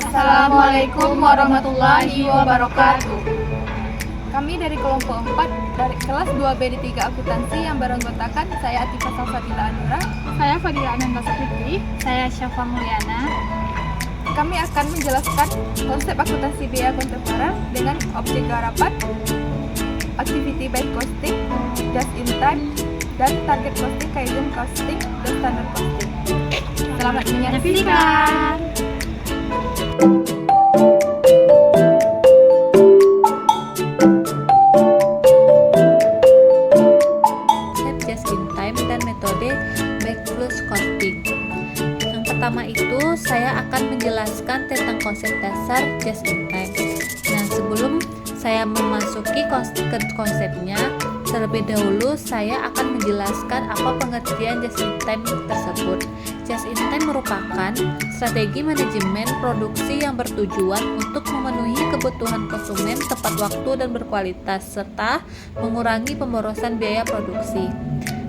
Assalamualaikum warahmatullahi wabarakatuh. Kami dari kelompok 4 dari kelas 2B di 3 akuntansi yang beranggotakan saya Atifah Salsabila Anura, Saya Fadila Ananda Sapitri. Saya Syafa Mulyana. kami akan menjelaskan konsep akuntansi biaya kontemporer dengan objek garapan, activity by costing, just in time, dan target costing, kaizen costing, dan standard costing. Selamat menyaksikan. Konsep just in time dan metode backflow costing. Yang pertama itu saya akan menjelaskan tentang konsep dasar just in time. Nah, sebelum saya memasuki konsepnya, terlebih dahulu saya akan menjelaskan apa pengertian just in time tersebut. Just in time merupakan strategi manajemen produksi yang bertujuan untuk memenuhi kebutuhan konsumen tepat waktu dan berkualitas serta mengurangi pemborosan biaya produksi.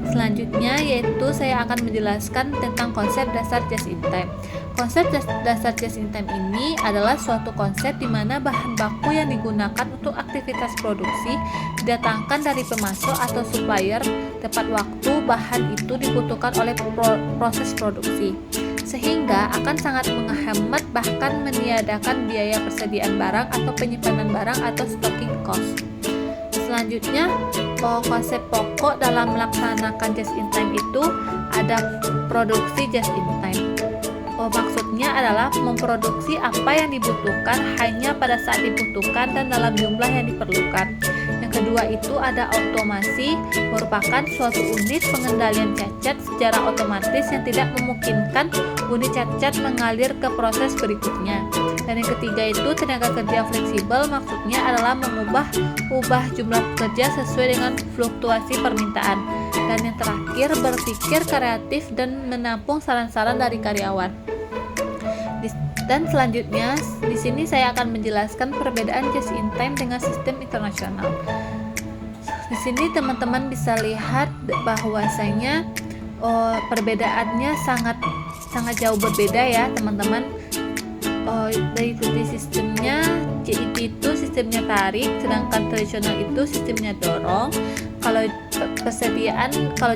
Selanjutnya yaitu saya akan menjelaskan tentang konsep dasar just in time. Konsep dasar just in time ini adalah suatu konsep di mana bahan baku yang digunakan untuk aktivitas produksi didatangkan dari pemasok atau supplier tepat waktu bahan itu dibutuhkan oleh proses produksi, sehingga akan sangat menghemat bahkan meniadakan biaya persediaan barang atau penyimpanan barang atau stocking cost. Selanjutnya, konsep pokok dalam melaksanakan just in time itu ada produksi just in time. Maksudnya adalah memproduksi apa yang dibutuhkan hanya pada saat dibutuhkan dan dalam jumlah yang diperlukan. Yang kedua itu ada otomasi, merupakan suatu unit pengendalian cacat secara otomatis yang tidak memungkinkan unit cacat mengalir ke proses berikutnya. Dan yang ketiga itu tenaga kerja fleksibel, maksudnya adalah mengubah jumlah kerja sesuai dengan fluktuasi permintaan. Dan yang terakhir berpikir kreatif dan menampung saran-saran dari karyawan. Dan selanjutnya di sini saya akan menjelaskan perbedaan just in time dengan sistem internasional. Di sini teman-teman bisa lihat bahwasanya perbedaannya sangat jauh berbeda ya teman-teman. Dari sistemnya JIT itu sistemnya tarik, sedangkan tradisional itu sistemnya dorong. Kalau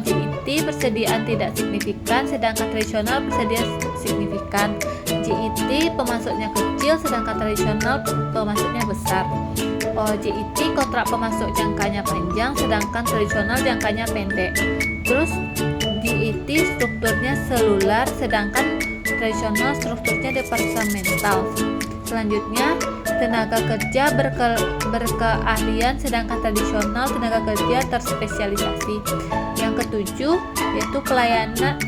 JIT persediaan tidak signifikan, sedangkan tradisional persediaan signifikan. JIT pemasoknya kecil, sedangkan tradisional pemasoknya besar. JIT kontrak pemasok jangkanya panjang, sedangkan tradisional jangkanya pendek. Terus JIT strukturnya selular, sedangkan tradisional strukturnya departemental. Selanjutnya tenaga kerja berkeahlian, sedangkan tradisional tenaga kerja terspesialisasi. Yang ketujuh yaitu pelayanan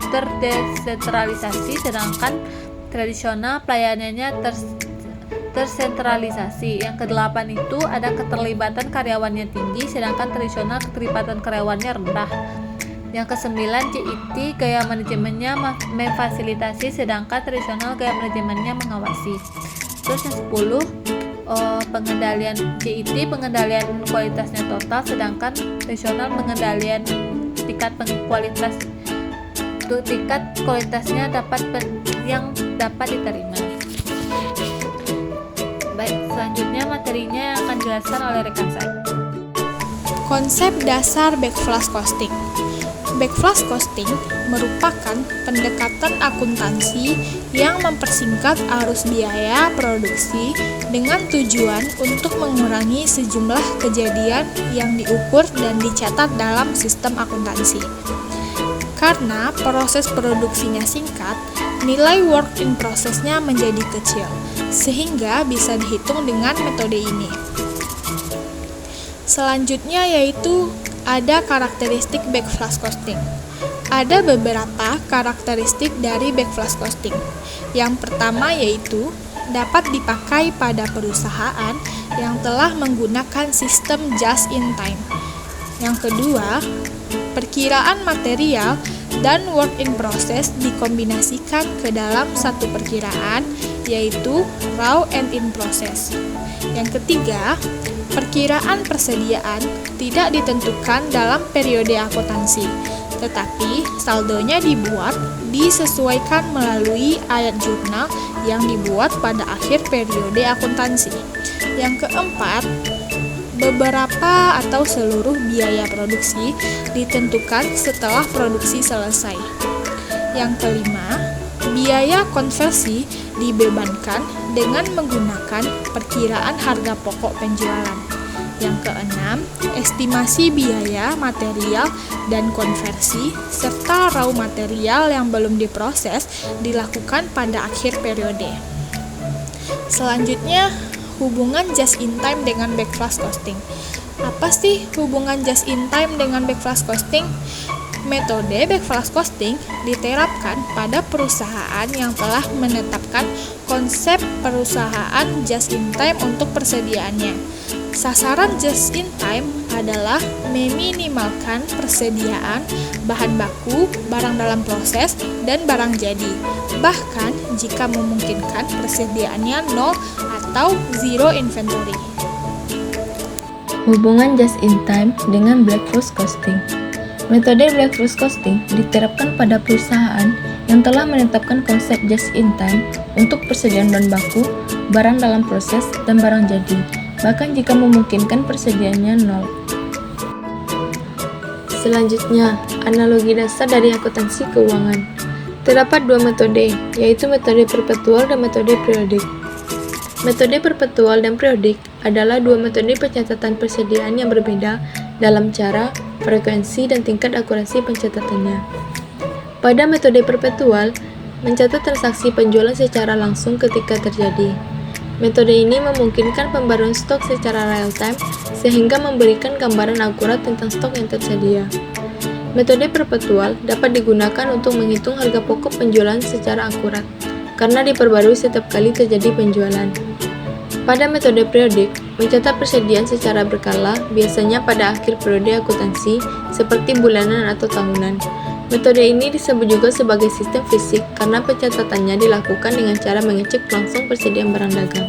terdesentralisasi, sedangkan tradisional pelayanannya tersentralisasi. Yang kedelapan itu ada keterlibatan karyawannya tinggi, sedangkan tradisional keterlibatan karyawannya rendah. Yang kesembilan JIT gaya manajemennya memfasilitasi, sedangkan tradisional gaya manajemennya mengawasi. Terus yang 10 pengendalian JIT pengendalian kualitasnya total, sedangkan tradisional pengendalian tingkat kualitasnya yang dapat diterima. Baik, selanjutnya materinya yang akan dijelaskan oleh rekan saya. Konsep dasar backflow costing. Backflow costing merupakan pendekatan akuntansi yang mempersingkat arus biaya produksi dengan tujuan untuk mengurangi sejumlah kejadian yang diukur dan dicatat dalam sistem akuntansi. Karena proses produksinya singkat, nilai work in process-nya menjadi kecil, sehingga bisa dihitung dengan metode ini. Selanjutnya yaitu ada karakteristik backflow costing. Ada beberapa karakteristik dari backflow costing. Yang pertama yaitu dapat dipakai pada perusahaan yang telah menggunakan sistem just in time. Yang kedua, perkiraan material dan work in process dikombinasikan ke dalam satu perkiraan, yaitu raw and in process. Yang ketiga, perkiraan persediaan tidak ditentukan dalam periode akuntansi, tetapi saldonya disesuaikan melalui ayat jurnal yang dibuat pada akhir periode akuntansi. Yang keempat, beberapa atau seluruh biaya produksi ditentukan setelah produksi selesai. Yang kelima, biaya konversi dibebankan dengan menggunakan perkiraan harga pokok penjualan. Yang keenam, estimasi biaya material dan konversi serta raw material yang belum diproses dilakukan pada akhir periode. Selanjutnya, hubungan just in time dengan backflash costing. Apa sih hubungan just in time dengan backflash costing? Metode backflash costing diterapkan pada perusahaan yang telah menetapkan konsep perusahaan just in time untuk persediaannya. Sasaran just in time adalah meminimalkan persediaan bahan baku, barang dalam proses, dan barang jadi. Bahkan jika memungkinkan persediaannya nol atau zero inventory. Hubungan just in time dengan backflash costing. Metode backflash costing diterapkan pada perusahaan yang telah menetapkan konsep just in time untuk persediaan bahan baku, barang dalam proses, dan barang jadi. Bahkan jika memungkinkan persediaannya nol. Selanjutnya, analogi dasar dari akuntansi keuangan. Terdapat dua metode, yaitu metode perpetual dan metode periodik. Metode perpetual dan periodik adalah dua metode pencatatan persediaan yang berbeda dalam cara, frekuensi, dan tingkat akurasi pencatatannya. Pada metode perpetual, mencatat transaksi penjualan secara langsung ketika terjadi. Metode ini memungkinkan pembaruan stok secara real-time sehingga memberikan gambaran akurat tentang stok yang tersedia. Metode perpetual dapat digunakan untuk menghitung harga pokok penjualan secara akurat, karena diperbarui setiap kali terjadi penjualan. Pada metode periodik, mencatat persediaan secara berkala, biasanya pada akhir periode akuntansi, seperti bulanan atau tahunan. Metode ini disebut juga sebagai sistem fisik karena pencatatannya dilakukan dengan cara mengecek langsung persediaan barang dagang.